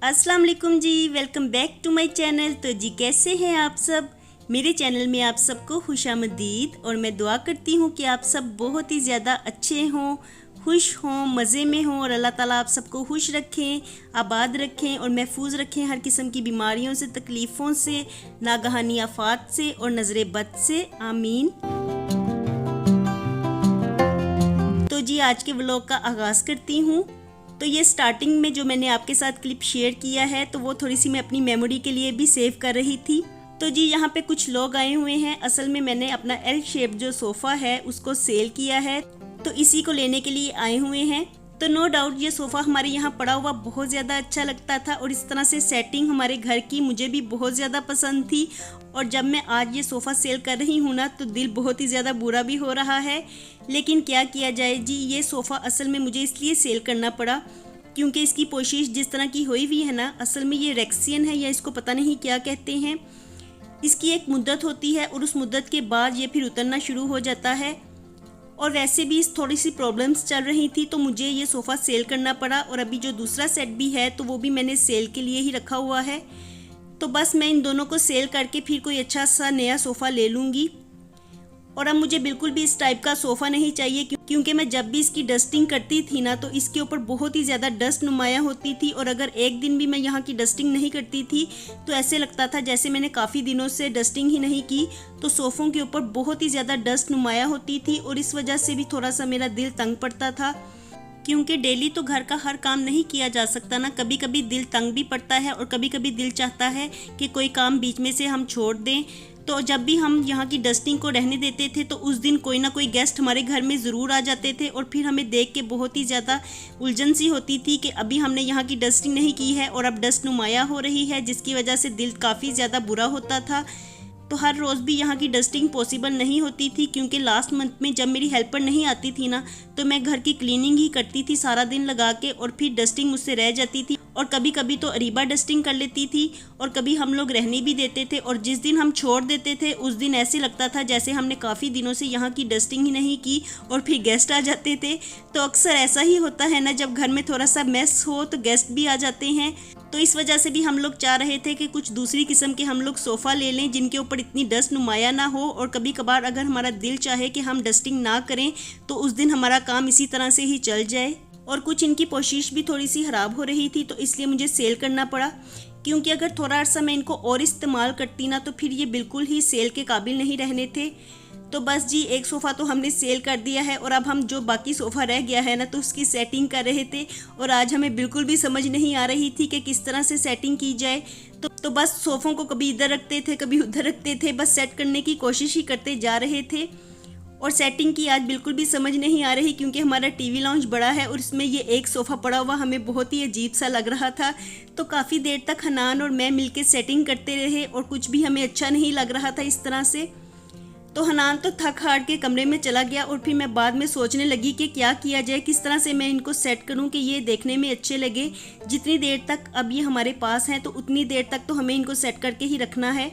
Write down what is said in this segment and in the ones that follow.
अस्सलाम वालेकुम जी, welcome back to my channel. तो जी कैसे हैं आप सब। मेरे चैनल में आप सबको खुशामदीद और मैं दुआ करती हूँ कि आप सब बहुत ही ज़्यादा अच्छे हों, खुश हों, मज़े में हों और अल्लाह ताला आप सबको खुश रखें, आबाद रखें और महफूज रखें हर किस्म की बीमारियों से, तकलीफ़ों से, नागहानी आफात से और नज़र बद से। आमीन। तो जी आज के व्लॉग का आगाज़ करती हूँ। तो ये स्टार्टिंग में जो मैंने आपके साथ क्लिप शेयर किया है तो वो थोड़ी सी मैं अपनी मेमोरी के लिए भी सेव कर रही थी। तो जी यहाँ पे कुछ लोग आए हुए हैं। असल में मैंने अपना एल शेप जो सोफ़ा है उसको सेल किया है, तो इसी को लेने के लिए आए हुए हैं। तो नो डाउट ये सोफ़ा हमारे यहाँ पड़ा हुआ बहुत ज़्यादा अच्छा लगता था और इस तरह से सेटिंग हमारे घर की मुझे भी बहुत ज़्यादा पसंद थी। और जब मैं आज ये सोफ़ा सेल कर रही हूँ ना तो दिल बहुत ही ज़्यादा बुरा भी हो रहा है, लेकिन क्या किया जाए जी। ये सोफ़ा असल में मुझे इसलिए सेल करना पड़ा क्योंकि इसकी पोशीश जिस तरह की हुई हुई है ना, असल में ये रेक्सियन है या इसको पता नहीं क्या कहते हैं। इसकी एक मुद्दत होती है और उस मुद्दत के बाद ये फिर उतरना शुरू हो जाता है। और वैसे भी इस थोड़ी सी प्रॉब्लम्स चल रही थी तो मुझे ये सोफ़ा सेल करना पड़ा। और अभी जो दूसरा सेट भी है तो वो भी मैंने सेल के लिए ही रखा हुआ है। तो बस मैं इन दोनों को सेल करके फिर कोई अच्छा सा नया सोफ़ा ले लूँगी। और अब मुझे बिल्कुल भी इस टाइप का सोफ़ा नहीं चाहिए क्योंकि मैं जब भी इसकी डस्टिंग करती थी ना तो इसके ऊपर बहुत ही ज़्यादा डस्ट नुमाया होती थी। और अगर एक दिन भी मैं यहाँ की डस्टिंग नहीं करती थी तो ऐसे लगता था जैसे मैंने काफ़ी दिनों से डस्टिंग ही नहीं की। तो सोफ़ों के ऊपर बहुत ही ज़्यादा डस्ट नुमाया होती थी और इस वजह से भी थोड़ा सा मेरा दिल तंग पड़ता था, क्योंकि डेली तो घर का हर काम नहीं किया जा सकता ना। कभी कभी दिल तंग भी पड़ता है और कभी कभी दिल चाहता है कि कोई काम बीच में से हम छोड़ दें। तो जब भी हम यहाँ की डस्टिंग को रहने देते थे तो उस दिन कोई ना कोई गेस्ट हमारे घर में ज़रूर आ जाते थे और फिर हमें देख के बहुत ही ज़्यादा उलझन सी होती थी कि अभी हमने यहाँ की डस्टिंग नहीं की है और अब डस्ट नुमाया हो रही है, जिसकी वजह से दिल काफ़ी ज़्यादा बुरा होता था। तो हर रोज़ भी यहाँ की डस्टिंग पॉसिबल नहीं होती थी क्योंकि लास्ट मंथ में जब मेरी हेल्पर नहीं आती थी ना तो मैं घर की क्लीनिंग ही करती थी सारा दिन लगा के, और फिर डस्टिंग मुझसे रह जाती थी। और कभी कभी तो अरीबा डस्टिंग कर लेती थी और कभी हम लोग रहने भी देते थे। और जिस दिन हम छोड़ देते थे उस दिन ऐसे लगता था जैसे हमने काफ़ी दिनों से यहाँ की डस्टिंग ही नहीं की और फिर गेस्ट आ जाते थे। तो अक्सर ऐसा ही होता है ना, जब घर में थोड़ा सा मेस हो तो गेस्ट भी आ जाते हैं। तो इस वजह से भी हम लोग चाह रहे थे कि कुछ दूसरी किस्म के हम लोग सोफ़ा ले लें जिनके ऊपर इतनी डस्ट नुमाया ना हो। और कभी कभार अगर हमारा दिल चाहे कि हम डस्टिंग ना करें तो उस दिन हमारा काम इसी तरह से ही चल जाए। और कुछ इनकी पोशीश भी थोड़ी सी ख़राब हो रही थी तो इसलिए मुझे सेल करना पड़ा, क्योंकि अगर थोड़ा अर्सा मैं इनको और इस्तेमाल करती ना तो फिर ये बिल्कुल ही सेल के काबिल नहीं रहने थे। तो बस जी एक सोफ़ा तो हमने सेल कर दिया है और अब हम जो बाकी सोफ़ा रह गया है ना तो उसकी सेटिंग कर रहे थे। और आज हमें बिल्कुल भी समझ नहीं आ रही थी कि किस तरह से सेटिंग की जाए। तो बस सोफ़ों को कभी इधर रखते थे कभी उधर रखते थे, बस सेट करने की कोशिश ही करते जा रहे थे। और सेटिंग की आज बिल्कुल भी समझ नहीं आ रही क्योंकि हमारा टीवी लाउंज बड़ा है और इसमें ये एक सोफ़ा पड़ा हुआ हमें बहुत ही अजीब सा लग रहा था। तो काफ़ी देर तक हनान और मैं मिलके सेटिंग करते रहे और कुछ भी हमें अच्छा नहीं लग रहा था इस तरह से। तो हनान तो थक हार के कमरे में चला गया और फिर मैं बाद में सोचने लगी कि क्या किया जाए, किस तरह से मैं इनको सेट करूं कि ये देखने में अच्छे लगे। जितनी देर तक अब ये हमारे पास हैं तो उतनी देर तक तो हमें इनको सेट करके ही रखना है।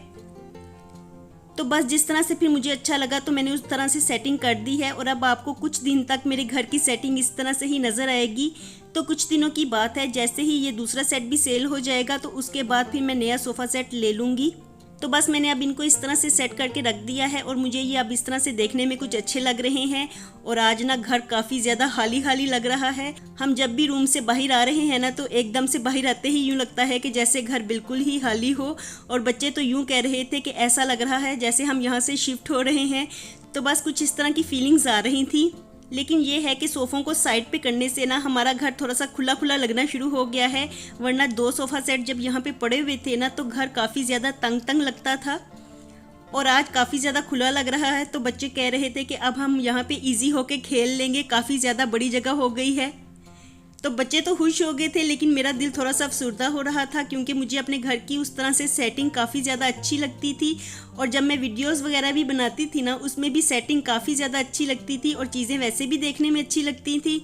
तो बस जिस तरह से फिर मुझे अच्छा लगा तो मैंने उस तरह से सेटिंग कर दी है। और अब आपको कुछ दिन तक मेरे घर की सेटिंग इस तरह से ही नज़र आएगी। तो कुछ दिनों की बात है, जैसे ही ये दूसरा सेट भी सेल हो जाएगा तो उसके बाद फिर मैं नया सोफ़ा सेट ले लूँगी। तो बस मैंने अब इनको इस तरह से सेट करके रख दिया है और मुझे ये अब इस तरह से देखने में कुछ अच्छे लग रहे हैं। और आज ना घर काफ़ी ज़्यादा खाली खाली लग रहा है। हम जब भी रूम से बाहर आ रहे हैं ना तो एकदम से बाहर आते ही यूँ लगता है कि जैसे घर बिल्कुल ही खाली हो। और बच्चे तो यूँ कह रहे थे कि ऐसा लग रहा है जैसे हम यहाँ से शिफ्ट हो रहे हैं। तो बस कुछ इस तरह की फीलिंग्स आ रही थी। लेकिन ये है कि सोफ़ों को साइड पे करने से ना हमारा घर थोड़ा सा खुला खुला लगना शुरू हो गया है, वरना दो सोफ़ा सेट जब यहाँ पे पड़े हुए थे ना तो घर काफ़ी ज़्यादा तंग तंग लगता था। और आज काफ़ी ज़्यादा खुला लग रहा है। तो बच्चे कह रहे थे कि अब हम यहाँ पे इजी होके खेल लेंगे, काफ़ी ज़्यादा बड़ी जगह हो गई है। तो बच्चे तो खुश हो गए थे लेकिन मेरा दिल थोड़ा सा अफसरदा हो रहा था क्योंकि मुझे अपने घर की उस तरह से सेटिंग काफ़ी ज़्यादा अच्छी लगती थी। और जब मैं वीडियोस वगैरह भी बनाती थी ना उसमें भी सेटिंग काफ़ी ज़्यादा अच्छी लगती थी और चीज़ें वैसे भी देखने में अच्छी लगती थी।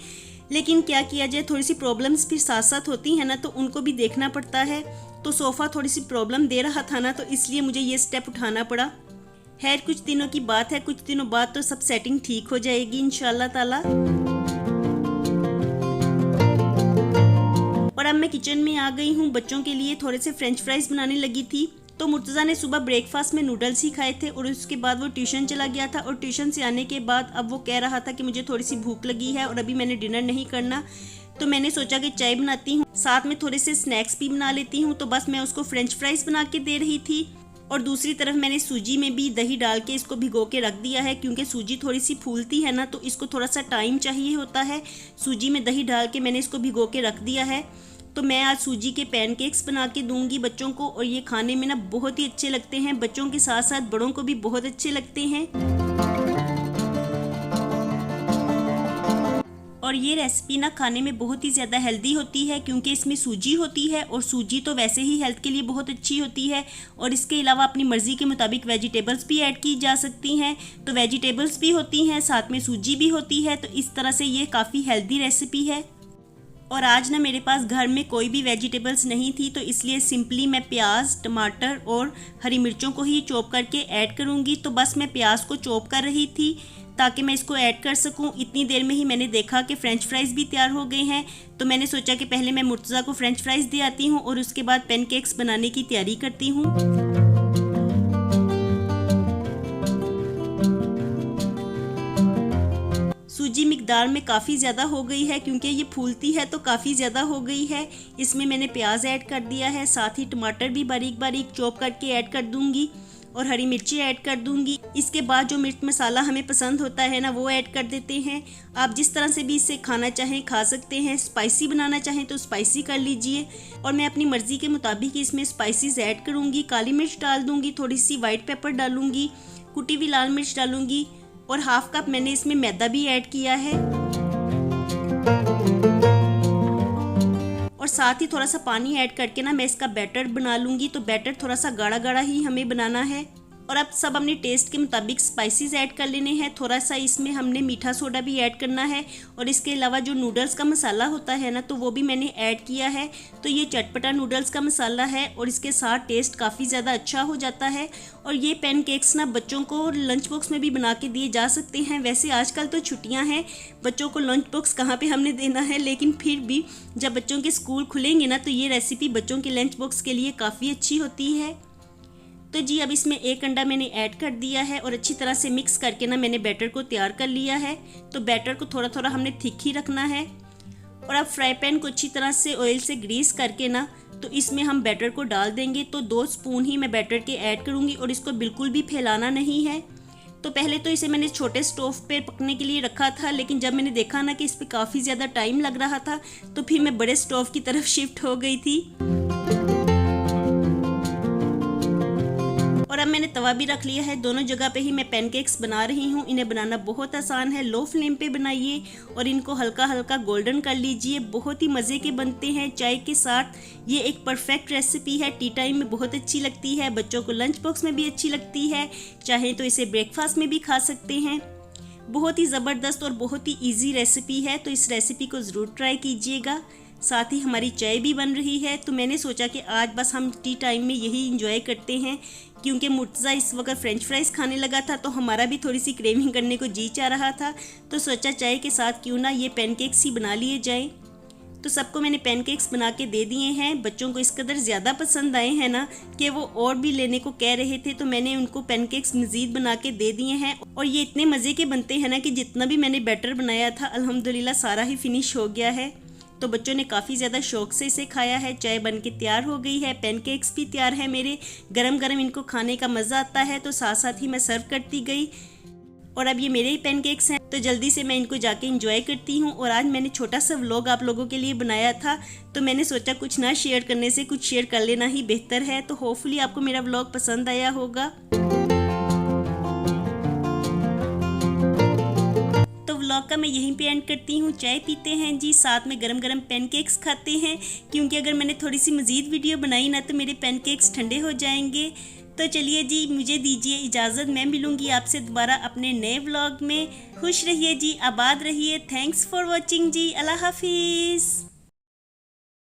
लेकिन क्या किया जाए, थोड़ी सी प्रॉब्लम्स फिर साथ साथ होती हैं ना तो उनको भी देखना पड़ता है। तो सोफ़ा थोड़ी सी प्रॉब्लम दे रहा था ना तो इसलिए मुझे ये स्टेप उठाना पड़ा। खैर कुछ दिनों की बात है, कुछ दिनों बाद तो सब सेटिंग ठीक हो जाएगी इंशाल्लाह ताला। और अब मैं किचन में आ गई हूँ। बच्चों के लिए थोड़े से फ्रेंच फ्राइज बनाने लगी थी। तो मुर्तज़ा ने सुबह ब्रेकफास्ट में नूडल्स ही खाए थे और उसके बाद वो ट्यूशन चला गया था और ट्यूशन से आने के बाद अब वो कह रहा था कि मुझे थोड़ी सी भूख लगी है और अभी मैंने डिनर नहीं करना। तो मैंने सोचा कि चाय बनाती हूँ, साथ में थोड़े से स्नैक्स भी बना लेती हूँ। तो बस मैं उसको फ्रेंच फ्राइज बना के दे रही थी और दूसरी तरफ मैंने सूजी में भी दही डाल के इसको भिगो के रख दिया है, क्योंकि सूजी थोड़ी सी फूलती है ना, तो इसको थोड़ा सा टाइम चाहिए होता है। सूजी में दही डाल के मैंने इसको भिगो के रख दिया है। तो मैं आज सूजी के पैनकेक्स बना के दूंगी बच्चों को और ये खाने में ना बहुत ही अच्छे लगते हैं। बच्चों के साथ साथ बड़ों को भी बहुत अच्छे लगते हैं। और ये रेसिपी ना खाने में बहुत ही ज़्यादा हेल्दी होती है, क्योंकि इसमें सूजी होती है और सूजी तो वैसे ही हेल्थ के लिए बहुत अच्छी होती है। और इसके अलावा अपनी मर्ज़ी के मुताबिक वेजिटेबल्स भी ऐड की जा सकती हैं। तो वेजिटेबल्स भी होती हैं, साथ में सूजी भी होती है। तो इस तरह से ये काफ़ी हेल्दी रेसिपी है। और आज ना मेरे पास घर में कोई भी वेजिटेबल्स नहीं थी, तो इसलिए सिंपली मैं प्याज, टमाटर और हरी मिर्चों को ही चॉप करके ऐड करूँगी। तो बस मैं प्याज को चॉप कर रही थी ताकि मैं इसको ऐड कर सकूं। इतनी देर में ही मैंने देखा कि फ़्रेंच फ्राइज़ भी तैयार हो गए हैं। तो मैंने सोचा कि पहले मैं मुर्तज़ा को फ़्रेंच फ्राइज़ दे आती हूं और उसके बाद पैनकेक्स बनाने की तैयारी करती हूं। सूजी मिकदार में काफ़ी ज़्यादा हो गई है, क्योंकि ये फूलती है तो काफ़ी ज़्यादा हो गई है। इसमें मैंने प्याज ऐड कर दिया है, साथ ही टमाटर भी बारीक बारीक चॉप करके ऐड कर दूंगी और हरी मिर्ची ऐड कर दूंगी। इसके बाद जो मिर्च मसाला हमें पसंद होता है ना, वो ऐड कर देते हैं। आप जिस तरह से भी इसे खाना चाहें खा सकते हैं। स्पाइसी बनाना चाहें तो स्पाइसी कर लीजिए और मैं अपनी मर्ज़ी के मुताबिक इसमें स्पाइसीज ऐड करूँगी। काली मिर्च डाल दूँगी, थोड़ी सी वाइट पेपर डालूँगी, कुटी हुई लाल मिर्च डालूँगी और हाफ कप मैंने इसमें मैदा भी ऐड किया है। और साथ ही थोड़ा सा पानी ऐड करके ना मैं इसका बैटर बना लूँगी। तो बैटर थोड़ा सा गाढ़ा गाढ़ा ही हमें बनाना है। और अब सब अपने टेस्ट के मुताबिक स्पाइसेस ऐड कर लेने हैं। थोड़ा सा इसमें हमने मीठा सोडा भी ऐड करना है और इसके अलावा जो नूडल्स का मसाला होता है ना, तो वो भी मैंने ऐड किया है। तो ये चटपटा नूडल्स का मसाला है और इसके साथ टेस्ट काफ़ी ज़्यादा अच्छा हो जाता है। और ये पैनकेक्स ना बच्चों को लंच बॉक्स में भी बना के दिए जा सकते हैं। वैसे आजकल तो छुट्टियां हैं, बच्चों को लंच बॉक्स कहाँ पे हमने देना है, लेकिन फिर भी जब बच्चों के स्कूल खुलेंगे ना, तो ये रेसिपी बच्चों के लंच बॉक्स के लिए काफ़ी अच्छी होती है। तो जी अब इसमें एक अंडा मैंने ऐड कर दिया है और अच्छी तरह से मिक्स करके ना मैंने बैटर को तैयार कर लिया है। तो बैटर को थोड़ा थोड़ा हमने थिक ही रखना है। और अब फ्राई पैन को अच्छी तरह से ऑयल से ग्रीस करके ना, तो इसमें हम बैटर को डाल देंगे। तो 2 स्पून ही मैं बैटर के ऐड करूँगी और इसको बिल्कुल भी फैलाना नहीं है। तो पहले तो इसे मैंने छोटे स्टोव पे पकने के लिए रखा था, लेकिन जब मैंने देखा ना कि इस पर काफ़ी ज़्यादा टाइम लग रहा था, तो फिर मैं बड़े स्टोव की तरफ शिफ्ट हो गई थी। और अब मैंने तवा भी रख लिया है। दोनों जगह पे ही मैं पैनकेक्स बना रही हूँ। इन्हें बनाना बहुत आसान है। लो फ्लेम पे बनाइए और इनको हल्का हल्का गोल्डन कर लीजिए। बहुत ही मज़े के बनते हैं चाय के साथ। ये एक परफेक्ट रेसिपी है। टी टाइम में बहुत अच्छी लगती है, बच्चों को लंच बॉक्स में भी अच्छी लगती है, चाहे तो इसे ब्रेकफास्ट में भी खा सकते हैं। बहुत ही ज़बरदस्त और बहुत ही ईजी रेसिपी है। तो इस रेसिपी को ज़रूर ट्राई कीजिएगा। साथ ही हमारी चाय भी बन रही है। तो मैंने सोचा कि आज बस हम टी टाइम में यही इंजॉय करते हैं, क्योंकि मुर्तज़ा इस वक्त फ्रेंच फ्राइज़ खाने लगा था, तो हमारा भी थोड़ी सी क्रेविंग करने को जी चाह रहा था। तो सोचा चाय के साथ क्यों ना ये पैनकेक्स ही बना लिए जाएं। तो सबको मैंने पैनकेक्स बना के दे दिए हैं। बच्चों को इस कदर ज़्यादा पसंद आए हैं ना कि वो और भी लेने को कह रहे थे, तो मैंने उनको पैनकेक्स मज़ीद बना के दे दिए हैं। और ये इतने मज़े के बनते हैं ना कि जितना भी मैंने बैटर बनाया था अल्हम्दुलिल्लाह सारा ही फिनिश हो गया है। तो बच्चों ने काफ़ी ज़्यादा शौक से इसे खाया है। चाय बन के तैयार हो गई है, पैनकेक्स भी तैयार है मेरे। गरम गरम इनको खाने का मज़ा आता है, तो साथ साथ ही मैं सर्व करती गई। और अब ये मेरे ही पैनकेक्स हैं, तो जल्दी से मैं इनको जाके इंजॉय करती हूँ। और आज मैंने छोटा सा व्लॉग आप लोगों के लिए बनाया था, तो मैंने सोचा कुछ ना शेयर करने से कुछ शेयर कर लेना ही बेहतर है। तो होपफुली आपको मेरा व्लॉग पसंद आया होगा। व्लॉग का मैं यहीं पे एंड करती हूँ। चाय पीते हैं जी, साथ में गरम गरम पैनकेक्स खाते हैं, क्योंकि अगर मैंने थोड़ी सी मज़ीद वीडियो बनाई ना तो मेरे पैनकेक्स ठंडे हो जाएंगे। तो चलिए जी, मुझे दीजिए इजाज़त। मैं मिलूँगी आपसे दोबारा अपने नए व्लॉग में। खुश रहिए जी, आबाद रहिए। थैंक्स फॉर वॉचिंग जी। अल्लाह हाफिज़।